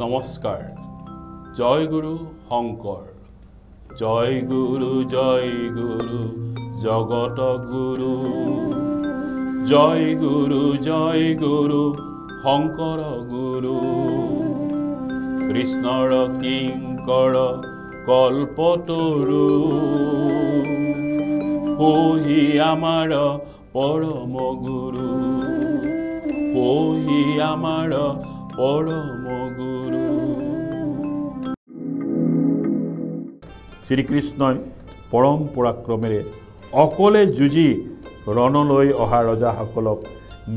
নমস্কাৰ। জয় গুৰু শংকৰ। জয় গুৰু জগত গুৰু। জয় গুৰু শংকৰ গুৰু। কৃষ্ণৰ কিংকৰ কল্পতৰু। হহি আমাৰ পৰম গুৰু। হহি আমাৰ পৰম গুৰু। শ্ৰীকৃষ্ণই পৰম পৰাক্ৰমেৰে অকলে যুঁজি ৰণলৈ অহা ৰজাসকলক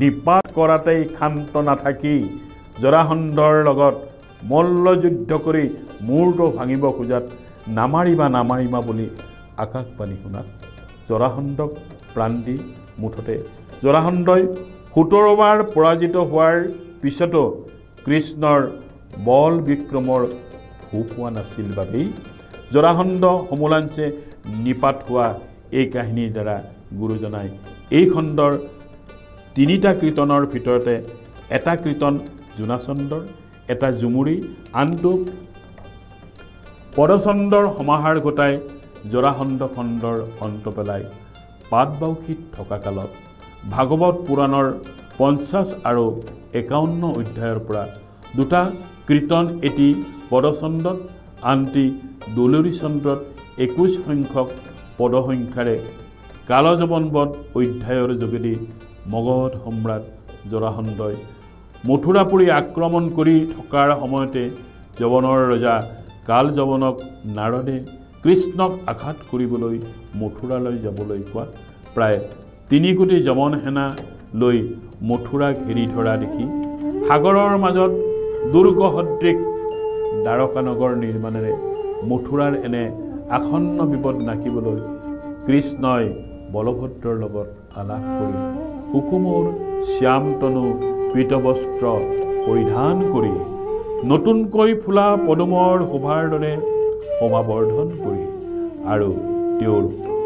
নিপাত কৰাতেই ক্ষান্ত নাথাকি জৰাসন্ধৰ লগত মল্লযুদ্ধ কৰি মূৰটো ভাঙিব খোজাত নামাৰিবা বুলি আকাশবাণী শুনাত জৰাসন্ধক প্ৰাণ দি মুঠতে জৰাসন্ধই 17 বাৰ পৰাজিত হোৱাৰ পিছতো কৃষ্ণৰ বল বিক্ৰমৰ ভূ পোৱা নাছিল বাবেই জৰাসন্ধ সমোলাঞ্চে নিপাত হোৱা এই কাহিনীৰ দ্বাৰা গুৰুজনাই এই খণ্ডৰ 3টা কীৰ্তনৰ ভিতৰতে এটা কীৰ্তন জোনাচন্দৰ, এটা ঝুমুৰি, আনটো পদচন্দৰ সমাহাৰ ঘটাই জৰাসন্ধ খণ্ডৰ অন্ত পেলাই পাটবাউসীত থকা কালত ভাগৱত পুৰাণৰ 50 আৰু 51 অধ্যায়ৰ পৰা 2টা কীৰ্তন এটি পদচন্দত, আনটি দলৰি চন্দ্ৰত 21 সংখ্যক পদসংখ্যাৰে কালযবনবধ অধ্যায়ৰ যোগেদি মগধ সম্ৰাট জৰাসন্ধই মথুৰাপুৰী আক্ৰমণ কৰি থকাৰ সময়তে যৱনৰ ৰজা কালযবনক নাৰদে কৃষ্ণক আঘাত কৰিবলৈ মথুৰালৈ যাবলৈ কোৱা প্ৰায় 3 কোটি যৱন সেনা লৈ মথুৰা ঘেৰি ধৰা দেখি সাগৰৰ মাজত দুৰ্গ সদৃশ দ্বাৰকানগৰ নিৰ্মাণেৰে মথুৰাৰ এনে আসন্ন বিপদ নাকিবলৈ কৃষ্ণই বলভদ্ৰৰ লগত আলাপ কৰি সুকুমৰ শ্যামতনু পীতবস্ত্ৰ পৰিধান কৰি নতুনকৈ ফুলা পদুমৰ শোভাৰ দৰে শোভাবৰ্ধন কৰি আৰু তেওঁৰ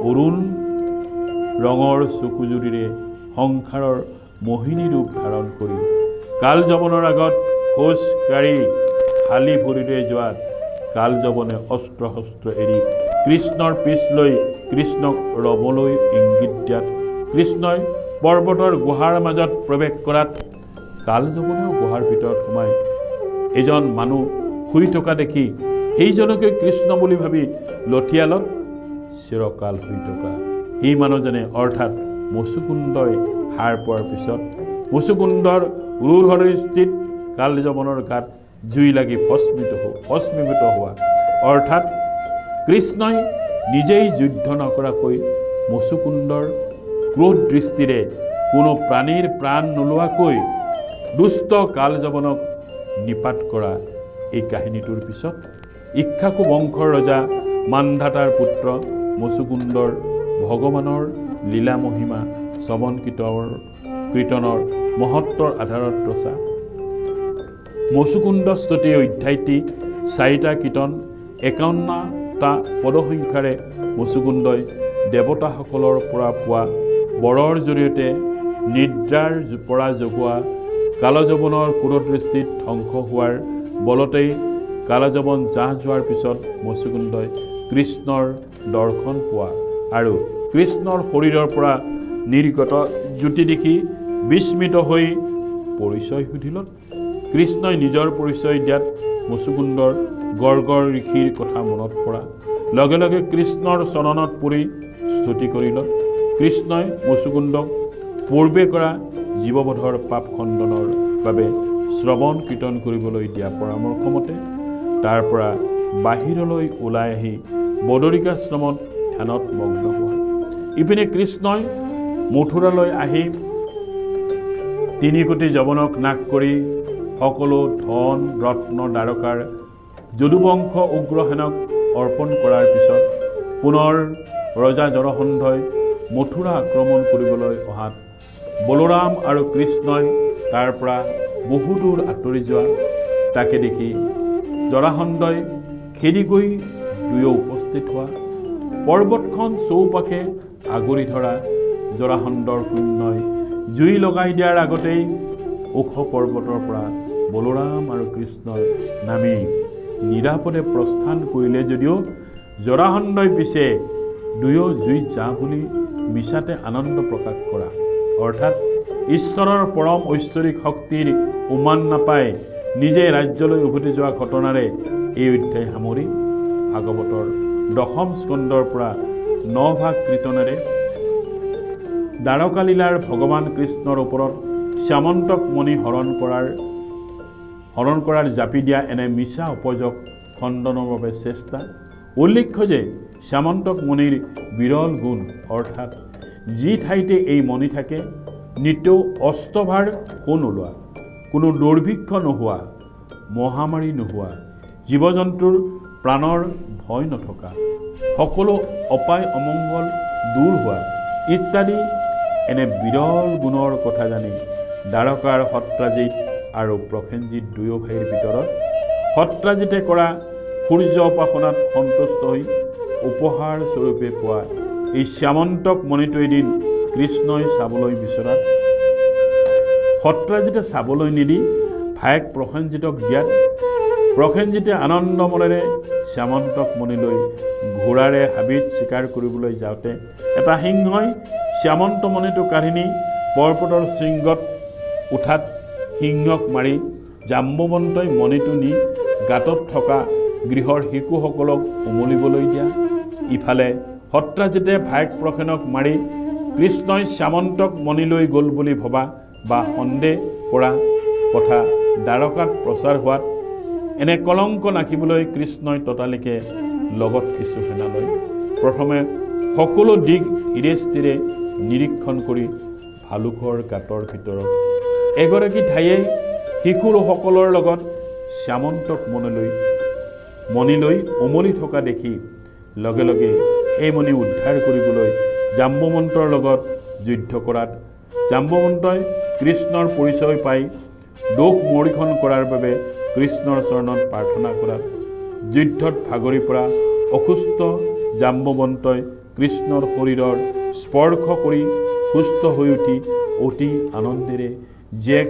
অৰুণ ৰঙৰ চকুজুৰিৰে সংসাৰৰ মোহিনী ৰূপ ধাৰণ কৰি কালযবনৰ আগত খোজ কাঢ়ি খালী ভৰিৰে যোৱাত কালযবনে অস্ত্ৰ শস্ত্ৰ এৰি কৃষ্ণৰ পিছ লৈ কৃষ্ণক ৰবলৈ ইংগিত দিয়াত কৃষ্ণই পৰ্বতৰ গুহাৰ মাজত প্ৰৱেশ কৰাত কালযবনেও গুহাৰ ভিতৰত সোমাই এজন মানুহ শুই থকা দেখি সেইজনকে কৃষ্ণ বুলি ভাবি লঠিয়ালত চিৰকাল শুই থকা সেই মানুহজনে অৰ্থাৎ মুচুকুন্দই সাৰ পোৱাৰ পিছত মুচুকুন্দৰ ৰুহৰিস্থিত কালযবনৰ গাত জুই লাগি ভস্মীভূত হোৱা অৰ্থাৎ কৃষ্ণই নিজেই যুদ্ধ নকৰাকৈ মুচুকুন্দৰ ক্ৰোধ দৃষ্টিৰে কোনো প্ৰাণীৰ প্ৰাণ নোলোৱাকৈ দুষ্ট কালযবনক নিপাত কৰা এই কাহিনীটোৰ পিছত ইক্ষ্বাকু বংশৰ ৰজা মান্ধাতাৰ পুত্ৰ মুচুকুন্দৰ ভগৱানৰ লীলা মহিমা শ্ৰৱণ কীৰ্তনৰ মহত্বৰ আধাৰত ৰচা মুচুকুন্দ স্তুতি অধ্যায়টি 4টা কীৰ্তন 51টা পদসংখ্যাৰে মুচুকুন্দই দেৱতাসকলৰ পৰা পোৱা বৰৰ জৰিয়তে নিদ্ৰাৰ পৰা জগোৱা কালযবনৰ ক্ৰোধদৃষ্টিত ধ্বংস হোৱাৰ বলতেই কালযবন জাহ যোৱাৰ পিছত মুচুকুন্দই কৃষ্ণৰ দৰ্শন পোৱা আৰু কৃষ্ণৰ শৰীৰৰ পৰা নিৰ্গত জ্যোতি দেখি বিস্মিত হৈ পৰিচয় সুধিলত কৃষ্ণই নিজৰ পৰিচয় দিয়াত মুচুকুন্দৰ গৰ্গৰ ঋষিৰ কথা মনত পৰা লগে লগে কৃষ্ণৰ চৰণত পৰি স্তুতি কৰিলত কৃষ্ণই মুচুকুন্দক পূৰ্বে কৰা জীৱবধৰ পাপ খণ্ডনৰ বাবে শ্ৰৱণ কীৰ্তন কৰিবলৈ দিয়া পৰামৰ্শ মতে তাৰ পৰা বাহিৰলৈ ওলাই আহি বদৰিকাশ্ৰমত ধ্যানত মগ্ন হোৱা। ইপিনে কৃষ্ণই মথুৰালৈ আহি 3 কোটি যৱনক নাশ কৰি সকলো ধন ৰত্ন দ্বাৰকাৰ যদুবংশ উগ্ৰসেনক অৰ্পণ কৰাৰ পিছত পুনৰ ৰজা জৰাসন্ধই মথুৰা আক্ৰমণ কৰিবলৈ অহাত বলোৰাম আৰু কৃষ্ণই তাৰ পৰা বহু দূৰ আঁতৰি যোৱা তাকে দেখি জৰাসন্ধই খেদি গৈ দুয়ো উপস্থিত হোৱা পৰ্বতখন চৌপাশে আগুৰি ধৰা জৰাসন্ধৰ সৈন্যই জুই লগাই দিয়াৰ আগতেই ওখ পৰ্বতৰ পৰা বলোৰাম আৰু কৃষ্ণৰ নামি নিৰাপদে প্ৰস্থান কৰিলে যদিও জৰাসন্ধই পিছে দুয়ো জুই যা বুলি মিছাতে আনন্দ প্ৰকাশ কৰা, অৰ্থাৎ ঈশ্বৰৰ পৰম ঐশ্বৰিক শক্তিৰ উমান নাপাই নিজে ৰাজ্যলৈ উভতি যোৱা ঘটনাৰে এই অধ্যায় সামৰি ভাগৱতৰ 10ম স্কন্ধৰ পৰা 9 ভাগ কীৰ্তনেৰে দ্বাৰকালীলাৰ ভগৱান কৃষ্ণৰ ওপৰত শ্যামন্তক মণি হৰণ কৰাৰ জাপি দিয়া এনে মিছা উপযোগ খণ্ডনৰ বাবে চেষ্টা। উল্লেখ্য যে শ্যামন্তক মণিৰ বিৰল গুণ, অৰ্থাৎ যি ঠাইতে এই মণি থাকে নিতৌ অস্তভাৰ সোণ ওলোৱা, কোনো দুৰ্ভিক্ষ নোহোৱা, মহামাৰী নোহোৱা, জীৱ জন্তুৰ প্ৰাণৰ ভয় নথকা, সকলো অপায় অমংগল দূৰ হোৱা ইত্যাদি এনে বিৰল গুণৰ কথা জানি দ্বাৰকাৰ সত্ৰাজিত আৰু প্ৰসেনজিৎ দুয়ো ভাইৰ ভিতৰত সত্ৰাজিতে কৰা সূৰ্য উপাসনাত সন্তুষ্ট হৈ উপহাৰ স্বৰূপে পোৱা এই শ্যামন্তক মণিটো এদিন কৃষ্ণই চাবলৈ বিচৰাত সত্ৰাজিতে চাবলৈ নিদি ভায়েক প্ৰসেনজিতক দিয়াত প্ৰসেনজিতে আনন্দ মনেৰে শ্যামন্তক মণিলৈ ঘোঁৰাৰে হাবিত চিকাৰ কৰিবলৈ যাওঁতে এটা সিংহই শ্যামন্ত মণিটো কাঢ়ি নি পৰ্বতৰ শৃংগত উঠাত সিংহক মাৰি জাম্বৱন্তই মণিটো নি গাঁতত থকা গৃহৰ শিশুসকলক উমলিবলৈ দিয়া। ইফালে সত্ৰাজিতে ভায়েক প্ৰসেনক মাৰি কৃষ্ণই শ্যামন্তক মণিলৈ গ'ল বুলি ভবা বা সন্দেহ কৰা কথা দ্বাৰকাত প্ৰচাৰ হোৱাত এনে কলংক নাখিবলৈ কৃষ্ণই ততালিকে লগত কিছু সেনা লৈ প্ৰথমে সকলো দিশ ধীৰে স্থিৰে নিৰীক্ষণ কৰি ভালুকৰ গাঁতৰ ভিতৰত এগৰাকী ঠাইয়ে শিশুসকলৰ লগত শ্যামন্তক মণিলৈ উমলি থকা দেখি লগে লগে এই মণি উদ্ধাৰ কৰিবলৈ জাম্বৱন্তৰ লগত যুদ্ধ কৰাত জাম্বৱন্তই কৃষ্ণৰ পৰিচয় পাই দোষ মৰিখন কৰাৰ বাবে কৃষ্ণৰ চৰণত প্ৰাৰ্থনা কৰাত যুদ্ধত ভাগৰি পৰা অসুস্থ জাম্বৱন্তই কৃষ্ণৰ শৰীৰৰ স্পৰ্শ কৰি সুস্থ হৈ উঠি অতি আনন্দেৰে জীয়েক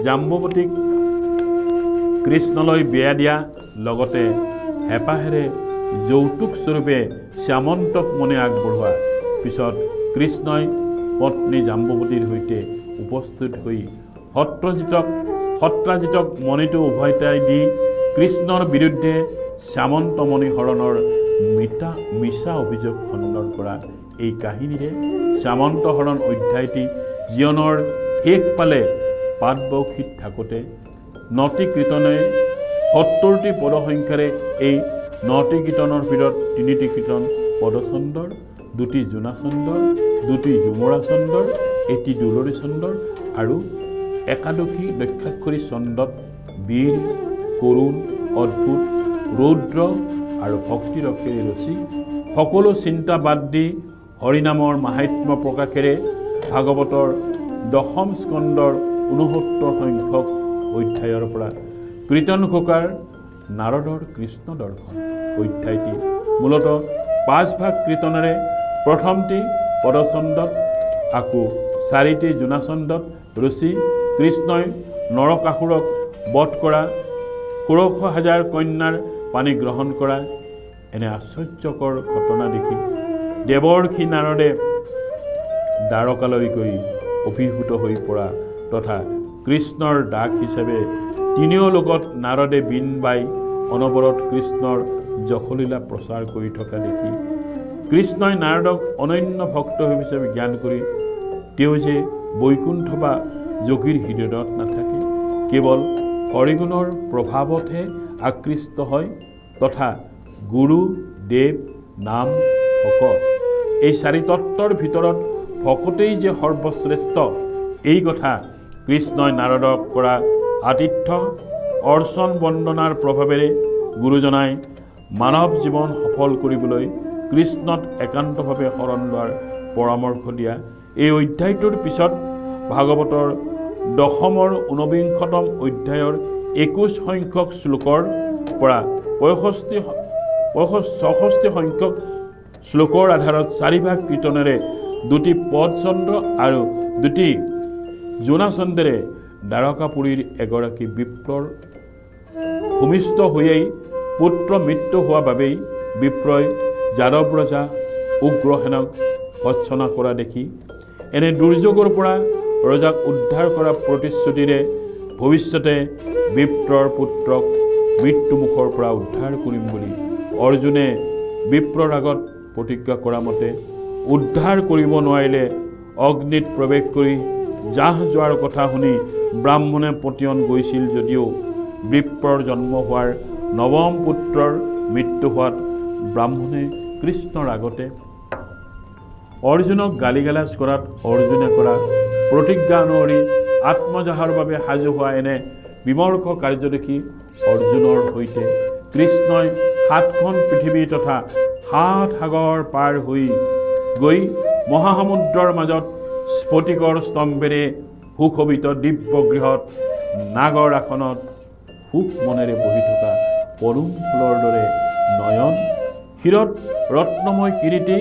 জাম্বৱতীক কৃষ্ণলৈ বিয়া দিয়া লগতে হেঁপাহেৰে যৌতুক স্বৰূপে শ্যামন্তক মণি আগবঢ়োৱা পিছত কৃষ্ণই পত্নী জাম্বৱতীৰ সৈতে উপস্থিত হৈ সত্ৰাজিতক মণিটো উভয়তাই দি কৃষ্ণৰ বিৰুদ্ধে শ্যামন্ত মণি হৰণৰ মিছা অভিযোগ খণ্ডন কৰা এই কাহিনীৰে শ্যামন্ত হৰণ অধ্যায়টি জীৱনৰ শেষ পালে পাতবৌশীত থাকোঁতে 9টি কীৰ্তনে 70টি পদসংখ্যাৰে এই 9টি কীৰ্তনৰ ভিতৰত 3টি কীৰ্তন পদচন্দৰ, 2টি জোনাচন্দৰ, 2টি ঝুমৰা চন্দৰ, এটি দুলৰী চন্দৰ আৰু একাদশী দক্ষাক্ষৰী চন্দত বীৰ, কৰুণ, অদ্ভুত, ৰৌদ্ৰ আৰু ভক্তিৰসেৰে ৰচি সকলো চিন্তা বাদ দি হৰিনামৰ মাহাত্ম্য প্ৰকাশেৰে ভাগৱতৰ 10ম স্কন্ধৰ 69 সংখ্যক অধ্যায়ৰ পৰা কীৰ্তন ঘোষাৰ নাৰদৰ কৃষ্ণ দৰ্শন অধ্যায়টি মূলতঃ 5 ভাগ কীৰ্তনেৰে প্ৰথমটি পদচন্দত আকৌ 4টি জোনাচন্দত ৰচি কৃষ্ণই নৰকাসুৰক বধ কৰা 16,000 কন্যাৰ পানী গ্ৰহণ কৰা এনে আশ্চৰ্যকৰ ঘটনা দেখি দেৱৰ্ষি নাৰদে দ্বাৰকালৈ গৈ অভিভূত হৈ পৰা তথা কৃষ্ণৰ দাস হিচাপে তিনিও লগত নাৰদে বিন বাই অনবৰত কৃষ্ণৰ যশলীলা প্ৰচাৰ কৰি থকা দেখি কৃষ্ণই নাৰদক অনন্য ভক্ত হিচাপে জ্ঞান কৰি তেওঁ যে বৈকুণ্ঠ বা যোগীৰ হৃদয়ত নাথাকে কেৱল হৰিগুণৰ প্ৰভাৱতহে আকৃষ্ট হয় তথা গুৰু দেৱ নাম ভকত এই 4 তত্ত্বৰ ভিতৰত ভকতেই যে সৰ্বশ্ৰেষ্ঠ এই কথা কৃষ্ণই নাৰদক কৰা আতিথ্য অৰ্চন বন্দনাৰ প্ৰভাৱেৰে গুৰুজনাই মানৱ জীৱন সফল কৰিবলৈ কৃষ্ণত একান্তভাৱে শৰণ লোৱাৰ পৰামৰ্শ দিয়া এই অধ্যায়টোৰ পিছত ভাগৱতৰ 10মৰ 49তম অধ্যায়ৰ 21 সংখ্যক শ্লোকৰ পৰা 65 সংখ্যক শ্লোকৰ আধাৰত 4 ভাগ কীৰ্তনেৰে 2টি পদচন্দ্ৰ আৰু 2টি জোনাচন্দ্ৰেৰে দ্বাৰকাপুৰীৰ এগৰাকী বিপ্ৰৰ ভূমিষ্ঠ হৈয়েই পুত্ৰ মৃত্যু হোৱা বাবেই বিপ্ৰই যাদৱ ৰজা উগ্ৰসেনক ভৎসনা কৰা দেখি এনে দুৰ্যোগৰ পৰা ৰজাক উদ্ধাৰ কৰা প্ৰতিশ্ৰুতিৰে ভৱিষ্যতে বিপ্ৰৰ পুত্ৰক মৃত্যুমুখৰ পৰা উদ্ধাৰ কৰিম বুলি অৰ্জুনে বিপ্ৰৰ আগত প্ৰতিজ্ঞা কৰা মতে উদ্ধাৰ কৰিব নোৱাৰিলে অগ্নিত প্ৰৱেশ কৰি জাহ যোৱাৰ কথা শুনি ব্ৰাহ্মণে পতিয়ন গৈছিল যদিও বিপ্ৰৰ জন্ম হোৱাৰ নৱম পুত্ৰৰ মৃত্যু হোৱাত ব্ৰাহ্মণে কৃষ্ণৰ আগতে অৰ্জুনক গালিগালাজ কৰাত অৰ্জুনে কৰা প্ৰতিজ্ঞা অনুসৰি আত্মজাহৰ বাবে সাজু হোৱা এনে বিমৰ্ষ কাৰ্য দেখি অৰ্জুনৰ সৈতে কৃষ্ণই 7খন পৃথিৱী তথা 7 সাগৰ পাৰ হৈ গৈ মহাসমুদ্ৰৰ মাজত স্ফটিকৰ স্তম্ভেৰে সুশোভিত দিব্যগৃহত নাগৰ আসনত সুখ মনেৰে বহি থকা পদুম ফুলৰ দৰে নয়ন শিৰত ৰত্নময় কিৰীটি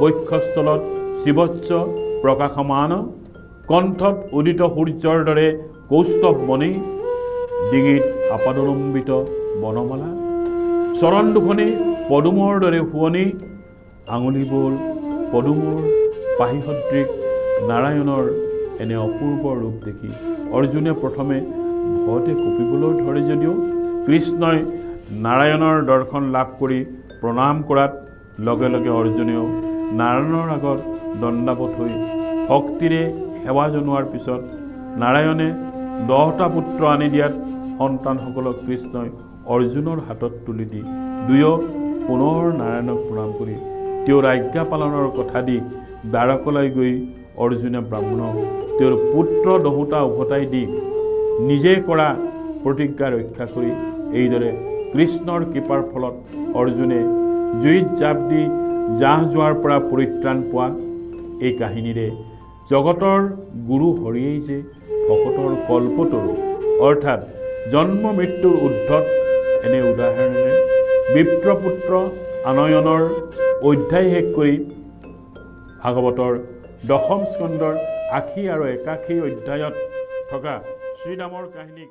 বক্ষস্থলত শিৱচ্চ প্ৰকাশমান কণ্ঠত উদিত সূৰ্যৰ দৰে কৌস্তভ মণি ডিঙিত আপাদলম্বিত বনমালা চৰণ দুখনি পদুমৰ দৰে শুৱনি আঙুলিবোৰ পদুমৰ পাহি সদৃশ নাৰায়ণৰ এনে অপূৰ্ব ৰূপ দেখি অৰ্জুনে প্ৰথমে ভয়তে কঁপিবলৈ ধৰে যদিও কৃষ্ণই নাৰায়ণৰ দৰ্শন লাভ কৰি প্ৰণাম কৰাত লগে লগে অৰ্জুনেও নাৰায়ণৰ আগত দণ্ডাৱত হৈ ভক্তিৰে সেৱা জনোৱাৰ পিছত নাৰায়ণে 10টা পুত্ৰ আনি দিয়াত সন্তানসকলক কৃষ্ণই অৰ্জুনৰ হাতত তুলি দি দুয়ো পুনৰ নাৰায়ণক প্ৰণাম কৰি তেওঁৰ আজ্ঞা পালনৰ কথা দি দ্বাৰকালৈ গৈ অৰ্জুনে ব্ৰাহ্মণক তেওঁৰ পুত্ৰ 10টা উভতাই দি নিজে কৰা প্ৰতিজ্ঞা ৰক্ষা কৰি এইদৰে কৃষ্ণৰ কৃপাৰ ফলত অৰ্জুনে জুইত জাপ দি জাহ যোৱাৰ পৰা পৰিত্ৰাণ পোৱা এই কাহিনীৰে জগতৰ গুৰু হৰিয়েই যে ভকতৰ কল্পতৰু অৰ্থাৎ জন্ম মৃত্যুৰ ঊৰ্ধত এনে উদাহৰণেৰে বিপ্ৰপুত্ৰ আনয়নৰ অধ্যায় শেষ কৰি ভাগৱতৰ 10ম স্কন্ধৰ 80 আৰু 81 অধ্যায়ত থকা শ্ৰীৰামৰ কাহিনীক